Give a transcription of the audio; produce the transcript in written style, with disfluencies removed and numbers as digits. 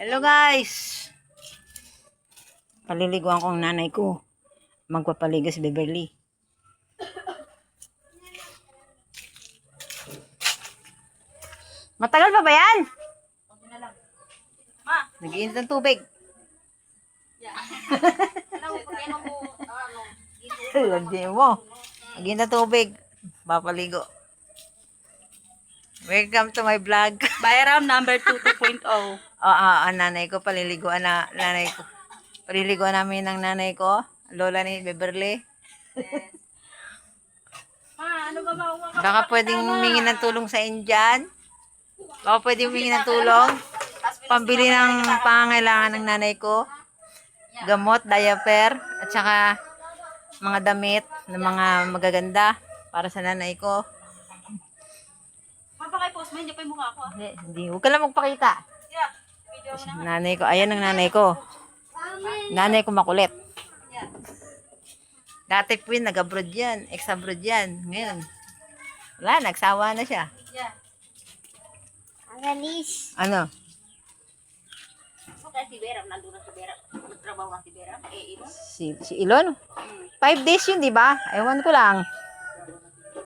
Hello guys! Paliliguan ko ang nanay ko. Magpapaligo si Beverly. Matagal pa ba yan? Nag-iinit ng tubig. Hindi mo. Nag-iinit ng tubig. Papaligo. Welcome to my vlog. Bayram number 2.0. Ang nanay ko, paliliguan na, nanay ko. Paliliguan namin ng nanay ko, lola ni Beverly. Ma, ano ba makuha ka? Baka pwedeng humingi ng tulong sa Indian. Baka pwedeng humingi ng tulong. Pambili ng pangangailangan ng nanay ko. Gamot, diaper, at saka mga damit na mga magaganda para sa nanay ko. Ma, baka i-post mo, hindi pa yung mukha ko. Hindi. Huwag ka lang magpakita. Yeah, video mo na. Nanay ko. Ayan ang nanay ko. Nanay ko makulit. Yeah. Dati po yun, nag-abroad yan. Ex-abroad yan. Ngayon, wala, nagsawa na siya. Yeah. Ang galis. Ano? Okay, si Beram, nandun na si Beram. Nagtrabaho ka si Beram. Eh, ino. Si Ilon? 5 days yun, di ba? Ewan ko lang.